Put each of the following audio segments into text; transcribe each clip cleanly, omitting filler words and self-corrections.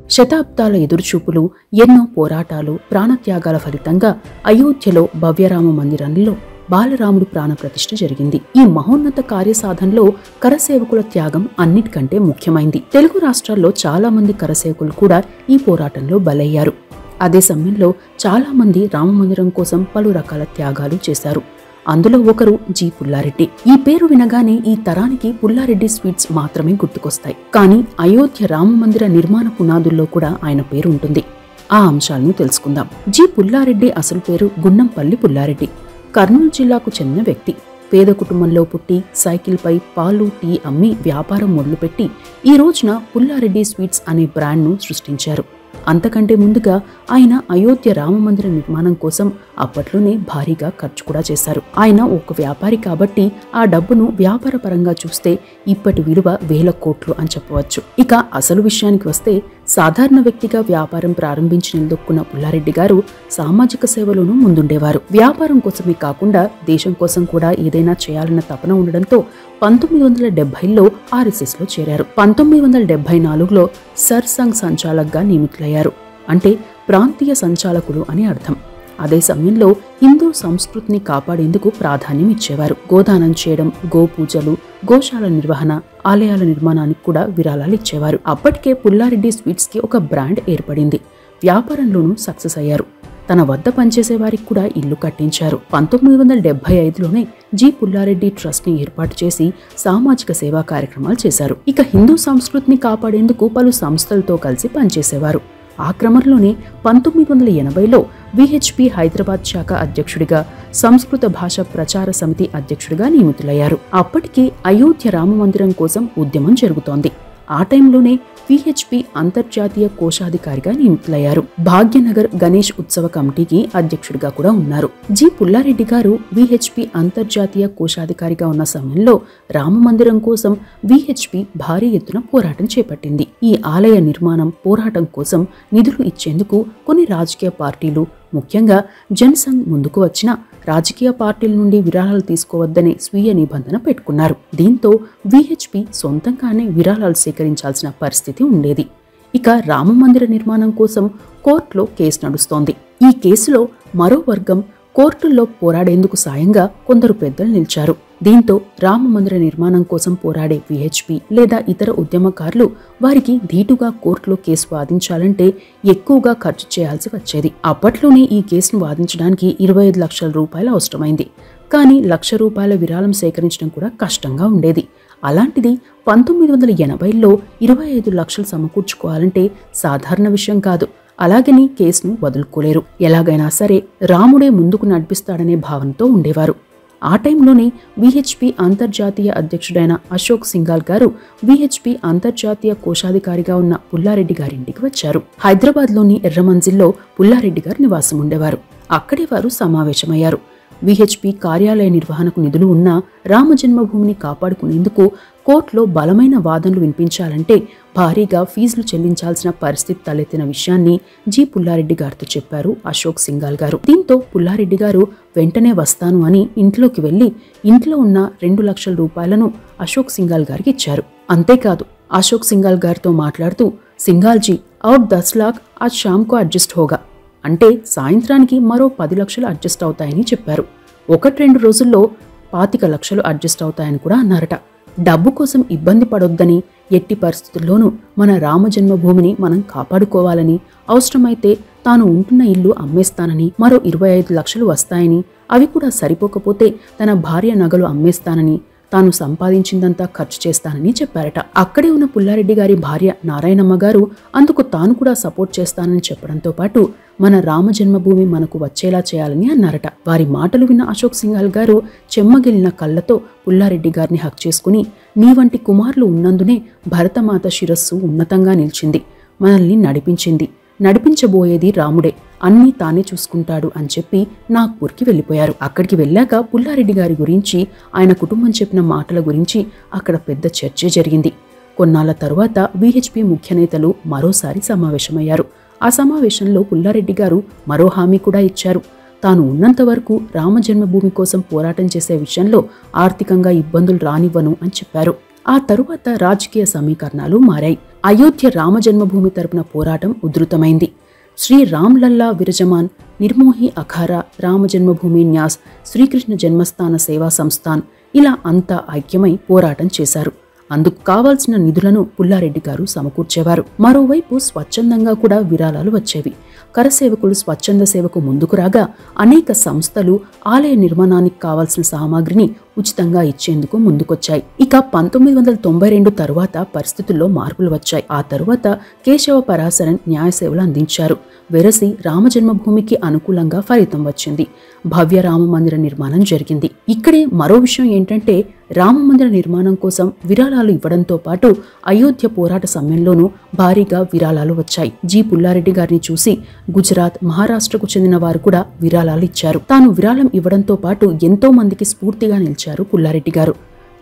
శతాబ్దాల ఎదురుచూపులు, ఎన్నో పోరాటాలు, ప్రాణత్యాగాల ఫలితంగా అయోధ్యలో భవ్యరామ మందిరంలో బాలరాముడి ప్రాణప్రతిష్ఠ జరిగింది. ఈ మహోన్నత కార్యసాధనలో కరసేవకుల త్యాగం అన్నిటికంటే ముఖ్యమైంది. తెలుగు రాష్ట్రాల్లో చాలా మంది కరసేవకులు కూడా ఈ పోరాటంలో బలయ్యారు. అదే సమయంలో చాలా మంది రామమందిరం కోసం పలు రకాల త్యాగాలు చేశారు. అందులో ఒకరు జి. పుల్లారెడ్డి. ఈ పేరు వినగానే ఈ తరానికి పుల్లారెడ్డి స్వీట్స్ మాత్రమే గుర్తుకొస్తాయి. కానీ అయోధ్య రామమందిర నిర్మాణ పునాదుల్లో కూడా ఆయన పేరు ఉంటుంది. ఆ అంశాలను తెలుసుకుందాం. జి. పుల్లారెడ్డి అసలు పేరు గున్నంపల్లి పుల్లారెడ్డి. కర్నూలు జిల్లాకు చెందిన వ్యక్తి. పేద కుటుంబంలో పుట్టి సైకిల్పై పాలు, టీ అమ్మి వ్యాపారం మొదలుపెట్టి ఈ రోజున పుల్లారెడ్డి స్వీట్స్ అనే బ్రాండ్ను సృష్టించారు. అంతకంటే ముందుగా ఆయన అయోధ్య రామమందిర నిర్మాణం కోసం అప్పట్లోనే భారీగా ఖర్చు కూడా చేశారు. ఆయన ఒక వ్యాపారి కాబట్టి ఆ డబ్బును వ్యాపార పరంగా చూస్తే ఇప్పటి విలువ వేల కోట్లు అని చెప్పవచ్చు. ఇక అసలు విషయానికి వస్తే సాధారణ వ్యక్తిగా వ్యాపారం ప్రారంభించినందుకున్న పుల్లారెడ్డి గారు సామాజిక సేవలోనూ ముందుండేవారు. వ్యాపారం కోసమే కాకుండా దేశం కోసం కూడా ఏదైనా చేయాలన్న తపన ఉండడంతో 1970లో RSSలో చేరారు. 1974లో సర్సంఘ్ సంచాలక్గా నియమితులయ్యారు. అంటే ప్రాంతీయ సంచాలకులు అని అర్థం. అదే సమయంలో హిందూ సంస్కృతిని కాపాడేందుకు ప్రాధాన్యం ఇచ్చేవారు. గోదానం చేయడం, గోపూజలు, గోశాల నిర్వహణ, ఆలయాల నిర్మాణానికి కూడా విరాళాలు ఇచ్చేవారు. అప్పటికే పుల్లారెడ్డి స్వీట్స్ కి ఒక బ్రాండ్ ఏర్పడింది. వ్యాపారంలోనూ సక్సెస్ అయ్యారు. తన వద్ద పనిచేసే వారికి కూడా ఇల్లు కట్టించారు. 1975లోనే జి. పుల్లారెడ్డి ట్రస్ట్ ని ఏర్పాటు చేసి సామాజిక సేవా కార్యక్రమాలు చేశారు. ఇక హిందూ సంస్కృతిని కాపాడేందుకు పలు సంస్థలతో కలిసి పనిచేసేవారు. ఆ క్రమంలోనే 1980లో VHP హైదరాబాద్ శాఖ అధ్యక్షుడిగా, సంస్కృత భాష ప్రచార సమితి అధ్యక్షుడిగా నియమితులయ్యారు. అప్పటికి అయోధ్య రామమందిరం కోసం ఉద్యమం జరుగుతోంది. ఆ టైంలోనే VHP అంతర్జాతీయ కోశాధికారిగా నియమితులయ్యారు. భాగ్యనగర్ గణేష్ ఉత్సవ కమిటీకి అధ్యక్షుడిగా కూడా ఉన్నారు. జి. పుల్లారెడ్డి గారు VHP అంతర్జాతీయ కోశాధికారిగా ఉన్న సమయంలో రామమందిరం కోసం VHP భారీ ఎత్తున పోరాటం చేపట్టింది. ఈ ఆలయ నిర్మాణం పోరాటం కోసం నిధులు ఇచ్చేందుకు కొన్ని రాజకీయ పార్టీలు, ముఖ్యంగా జనసంఘ్ ముందుకు వచ్చిన రాజకీయ పార్టీల నుండి విరాళాలు తీసుకోవద్దనే స్వీయ నిబంధన పెట్టుకున్నారు. దీంతో VHP సొంతంగానే విరాళాలు సేకరించాల్సిన పరిస్థితి ఉండేది. ఇక రామమందిర నిర్మాణం కోసం కోర్టులో కేసు నడుస్తోంది. ఈ కేసులో మరో వర్గం కోర్టుల్లో పోరాడేందుకు సాయంగా కొందరు పెద్దలు నిలిచారు. దీంతో రామమందిర నిర్మాణం కోసం పోరాడే VHP లేదా ఇతర ఉద్యమకారులు వారికి ధీటుగా కోర్టులో కేసు వాదించాలంటే ఎక్కువగా ఖర్చు చేయాల్సి వచ్చేది. అప్పట్లోనే ఈ కేసును వాదించడానికి 25 లక్షల రూపాయలు అవసరమైంది. కానీ ₹1,00,000 విరాళం సేకరించడం కూడా కష్టంగా ఉండేది. అలాంటిది 1980లో 25 లక్షలు సమకూర్చుకోవాలంటే సాధారణ విషయం కాదు. అలాగని కేసును వదులుకోలేరు. ఎలాగైనా సరే రాముడే ముందుకు నడిపిస్తాడనే భావనతో ఉండేవారు. ఆ టైంలోనే VHP అంతర్జాతీయ అధ్యక్షుడైన అశోక్ సింఘాల్ గారు VHP అంతర్జాతీయ కోశాధికారిగా ఉన్న పుల్లారెడ్డి గారింటికి వచ్చారు. హైదరాబాద్లోని ఎర్రమంజిల్లో పుల్లారెడ్డి గారు నివాసం ఉండేవారు. అక్కడే వారు సమావేశమయ్యారు. VHP కార్యాలయ నిర్వహణకు నిధులు ఉన్నా రామజన్మభూమిని కాపాడుకునేందుకు కోర్టులో బలమైన వాదనలు వినిపించాలంటే భారీగా ఫీజులు చెల్లించాల్సిన పరిస్థితి తలెత్తిన విషయాన్ని జి. పుల్లారెడ్డి గారితో చెప్పారు అశోక్ సింఘాల్ గారు. దీంతో పుల్లారెడ్డి గారు వెంటనే వస్తాను అని ఇంట్లోకి వెళ్లి ఇంట్లో ఉన్న ₹2,00,000 అశోక్ సింఘాల్ గారికి ఇచ్చారు. అంతేకాదు అశోక్ సింఘాల్ గారితో మాట్లాడుతూ, సింఘాల్జీ और 10 लाख आज शाम को అడ్జస్ట్ होगा, అంటే సాయంత్రానికి మరో 10 లక్షలు అడ్జస్ట్ అవుతాయని చెప్పారు. 1-2 రోజుల్లో 25 లక్షలు అడ్జస్ట్ అవుతాయని కూడా అన్నారట. డబ్బు కోసం ఇబ్బంది పడొద్దని, ఎట్టి పరిస్థితుల్లోనూ మన రామజన్మభూమిని మనం కాపాడుకోవాలని, అవసరమైతే తాను ఉంటున్న ఇల్లు అమ్మేస్తానని, మరో 25 లక్షలు వస్తాయని, అవి కూడా సరిపోకపోతే తన భార్య నగలు అమ్మేస్తానని, తాను సంపాదించిందంతా ఖర్చు చేస్తానని చెప్పారట. అక్కడే ఉన్న పుల్లారెడ్డి గారి భార్య నారాయణమ్మ గారు అందుకు తాను కూడా సపోర్ట్ చేస్తానని చెప్పడంతో పాటు మన రామజన్మభూమి మనకు వచ్చేలా చేయాలని అన్నారట. వారి మాటలు విన్న అశోక్ సింఘాల్ గారు చెమ్మగిలిన కళ్ళతో పుల్లారెడ్డి గారిని హక్ చేసుకుని, నీ వంటి కుమారులు ఉన్నందునే భరతమాత శిరస్సు ఉన్నతంగా నిలిచింది, మనల్ని నడిపించింది, నడిపించబోయేది రాముడే, అన్నీ తానే చూసుకుంటాడు అని చెప్పి నాగ్పూర్కి వెళ్ళిపోయారు. అక్కడికి వెళ్ళాక పుల్లారెడ్డి గారి గురించి, ఆయన కుటుంబం చెప్పిన మాటల గురించి అక్కడ పెద్ద చర్చ జరిగింది. కొన్నాళ్ల తరువాత VHP ముఖ్య నేతలు మరోసారి సమావేశమయ్యారు. ఆ సమావేశంలో పుల్లారెడ్డి గారు మరో హామీ కూడా ఇచ్చారు. తాను ఉన్నంత వరకు రామజన్మభూమి కోసం పోరాటం చేసే విషయంలో ఆర్థికంగా ఇబ్బందులు రానివ్వను అని చెప్పారు. ఆ తరువాత రాజకీయ సమీకరణాలు మారాయి. అయోధ్య రామ జన్మభూమి తరపున పోరాటం ఉధృతమైంది. శ్రీ రామ్ లల్లా విరజమాన్, నిర్మోహి అఖారా, రామ జన్మభూమి న్యాస్, శ్రీకృష్ణ జన్మస్థాన సేవా సంస్థాన్ ఇలా అంతా ఐక్యమై పోరాటం చేశారు. అందుకు కావాల్సిన నిధులను పుల్లారెడ్డి గారు సమకూర్చేవారు. మరోవైపు స్వచ్ఛందంగా కూడా విరాళాలు వచ్చేవి. కరసేవకులు స్వచ్ఛంద సేవకు ముందుకు రాగా అనేక సంస్థలు ఆలయ నిర్మాణానికి కావాల్సిన సామాగ్రిని ఉచితంగా ఇచ్చేందుకు ముందుకొచ్చాయి. ఇక 1992 తరువాత పరిస్థితుల్లో మార్పులు వచ్చాయి. ఆ తరువాత కేశవ పరాశరన్ న్యాయ సేవలు అందించారు. వెరసి రామజన్మభూమికి అనుకూలంగా ఫలితం వచ్చింది. భవ్య రామ మందిర నిర్మాణం జరిగింది. ఇక్కడే మరో విషయం ఏంటంటే, రామ మందిర నిర్మాణం కోసం విరాళాలు ఇవ్వడంతో పాటు అయోధ్య పోరాట సమయంలోనూ భారీగా విరాళాలు వచ్చాయి. జి పుల్లారెడ్డి గారిని చూసి గుజరాత్, మహారాష్ట్రకు చెందిన వారు కూడా విరాళాలు ఇచ్చారు. తాను విరాళం ఇవ్వడంతో పాటు ఎంతో మందికి స్ఫూర్తిగా నిలిచారు పుల్లారెడ్డి గారు.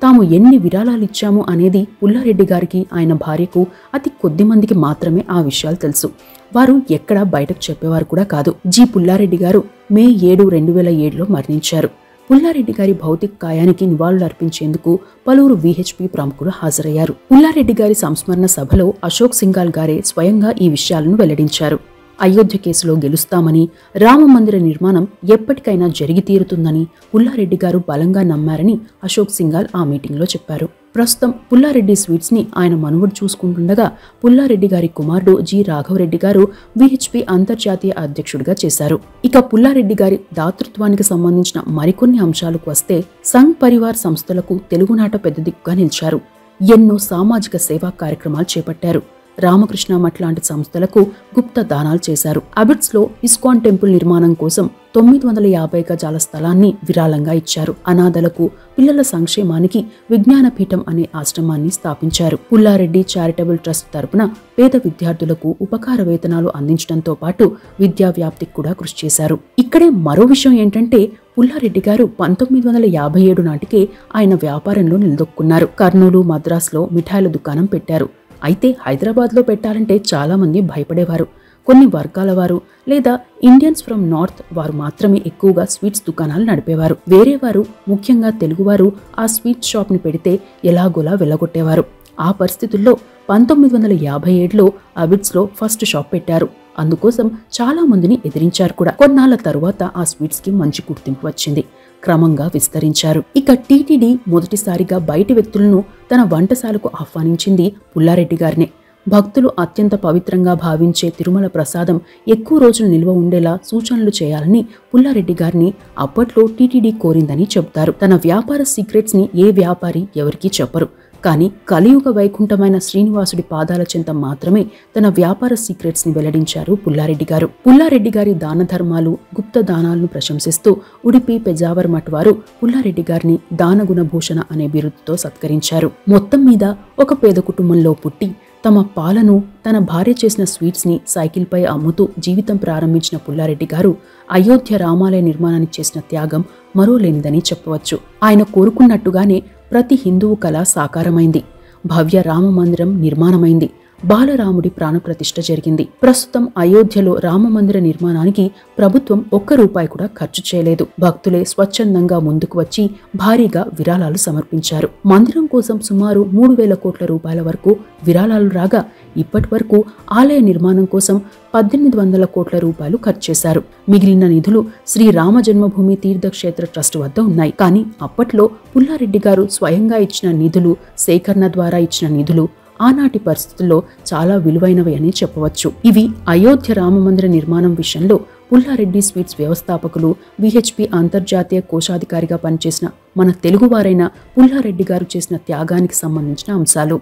తాము ఎన్ని విరాళాలు ఇచ్చాము అనేది పుల్లారెడ్డి గారికి, ఆయన భార్యకు అతి కొద్ది మందికి మాత్రమే ఆ విషయాలు తెలుసు. వారు ఎక్కడా బయటకు చెప్పేవారు కూడా కాదు. జి పుల్లారెడ్డి గారు మే 7, 2007లో మరణించారు. పుల్లారెడ్డి గారి భౌతిక కాయానికి నివాళులు అర్పించేందుకు పలువురు విహెచ్పి ప్రముఖులు హాజరయ్యారు. పుల్లారెడ్డి గారి సంస్మరణ సభలో అశోక్ సింఘాల్ గారే స్వయంగా ఈ విషయాలను వెల్లడించారు. అయోధ్య కేసులో గెలుస్తామని, రామ మందిర నిర్మాణం ఎప్పటికైనా జరిగి తీరుతుందని పుల్లారెడ్డి గారు బలంగా నమ్మారని అశోక్ సింఘాల్ ఆ మీటింగ్లో చెప్పారు. ప్రస్తుతం పుల్లారెడ్డి స్వీట్స్ ని ఆయన మనువడు చూసుకుంటుండగా పుల్లారెడ్డి గారి కుమారుడు జి రాఘవరెడ్డి గారు విహెచ్పి అంతర్జాతీయ అధ్యక్షుడిగా చేశారు. ఇక పుల్లారెడ్డి గారి దాతృత్వానికి సంబంధించిన మరికొన్ని అంశాలకు వస్తే, సంఘ్ పరివార్ సంస్థలకు తెలుగునాట పెద్ద దిక్కుగా నిలిచారు. ఎన్నో సామాజిక సేవా కార్యక్రమాలు చేపట్టారు. రామకృష్ణ మఠ్ లాంటి సంస్థలకు గుప్త దానాలు చేశారు. అబిడ్స్ లో ఇస్కాన్ టెంపుల్ నిర్మాణం కోసం 950 గజాల స్థలాన్ని విరాళంగా ఇచ్చారు. అనాథలకు, పిల్లల సంక్షేమానికి విజ్ఞానపీఠం అనే ఆశ్రమాన్ని స్థాపించారు. పుల్లారెడ్డి చారిటబుల్ ట్రస్ట్ తరపున పేద విద్యార్థులకు ఉపకార వేతనాలు అందించడంతో పాటు విద్యా వ్యాప్తికి కూడా కృషి చేశారు. ఇక్కడే మరో విషయం ఏంటంటే, పుల్లారెడ్డి గారు 1957 నాటికే ఆయన వ్యాపారంలో నిలదొక్కున్నారు. కర్నూలు, మద్రాసులో మిఠాయిల దుకాణం పెట్టారు. అయితే హైదరాబాద్లో పెట్టాలంటే చాలా మంది భయపడేవారు. కొన్ని వర్గాల వారు లేదా ఇండియన్స్ ఫ్రమ్ నార్త్ వారు మాత్రమే ఎక్కువగా స్వీట్స్ దుకాణాలు నడిపేవారు. వేరే వారు, ముఖ్యంగా తెలుగువారు ఆ స్వీట్ షాప్ ని పెడితే ఎలాగోలా వెళ్ళగొట్టేవారు. ఆ పరిస్థితుల్లో 1957లో అబిడ్స్ లో ఫస్ట్ షాప్ పెట్టారు. అందుకోసం చాలా మందిని ఎదిరించారు కూడా. కొన్నాళ్ల తరువాత ఆ స్వీట్స్ కి మంచి గుర్తింపు వచ్చింది. క్రమంగా విస్తరించారు. ఇక టీటీడీ మొదటిసారిగా బయటి వ్యక్తులను తన వంటశాలకు ఆహ్వానించింది పుల్లారెడ్డి గారినే. భక్తులు అత్యంత పవిత్రంగా భావించే తిరుమల ప్రసాదం ఎక్కువ రోజులు నిల్వ ఉండేలా సూచనలు చేయాలని పుల్లారెడ్డి గారిని అప్పట్లో టీటీడీ కోరిందని చెబుతారు. తన వ్యాపార సీక్రెట్స్ ని ఏ వ్యాపారి ఎవరికీ చెప్పరు. కానీ కలియుగ వైకుంఠమైన శ్రీనివాసుడి పాదాల చెంత మాత్రమే తన వ్యాపార సీక్రెట్స్ ని వెల్లడించారు పుల్లారెడ్డి గారు. పుల్లారెడ్డి గారి దాన ధర్మాలు, గుప్త దానాలను ప్రశంసిస్తూ ఉడిపి, పెజావర్ మఠ్ వారు పుల్లారెడ్డి గారిని దానగుణభూషణ అనే బిరుదుతో సత్కరించారు. మొత్తం మీద ఒక పేద కుటుంబంలో పుట్టి తమ పాలను, తన భార్య చేసిన స్వీట్స్ ని సైకిల్పై అమ్ముతూ జీవితం ప్రారంభించిన పుల్లారెడ్డి గారు అయోధ్య రామాలయ నిర్మాణానికి చేసిన త్యాగం మరోలేనిదని చెప్పవచ్చు. ఆయన కోరుకున్నట్టుగానే ప్రతి హిందువు కళ సాకారమైంది. భవ్య రామ మందిరం నిర్మాణమైంది. బాలరాముడి ప్రాణప్రతిష్ఠ జరిగింది. ప్రస్తుతం అయోధ్యలో రామ మందిర నిర్మాణానికి ప్రభుత్వం ₹1 కూడా ఖర్చు చేయలేదు. భక్తులే స్వచ్ఛందంగా ముందుకు వచ్చి భారీగా విరాళాలు సమర్పించారు. మందిరం కోసం సుమారు 3,000 కోట్ల రూపాయల వరకు విరాళాలు రాగా, ఇప్పటి వరకు ఆలయ నిర్మాణం కోసం 1,800 కోట్ల రూపాయలు ఖర్చు చేశారు. మిగిలిన నిధులు శ్రీ రామ జన్మభూమి తీర్థక్షేత్ర ట్రస్ట్ వద్ద ఉన్నాయి. కానీ అప్పట్లో పుల్లారెడ్డి గారు స్వయంగా ఇచ్చిన నిధులు, సేకరణ ద్వారా ఇచ్చిన నిధులు ఆనాటి పరిస్థితుల్లో చాలా విలువైనవి అని చెప్పవచ్చు. ఇవి అయోధ్య రామ మందిర నిర్మాణం విషయంలో పుల్లారెడ్డి స్వీట్స్ వ్యవస్థాపకులు, విహెచ్పి అంతర్జాతీయ కోశాధికారిగా పనిచేసిన మన తెలుగువారైన పుల్లారెడ్డి గారు చేసిన త్యాగానికి సంబంధించిన అంశాలు.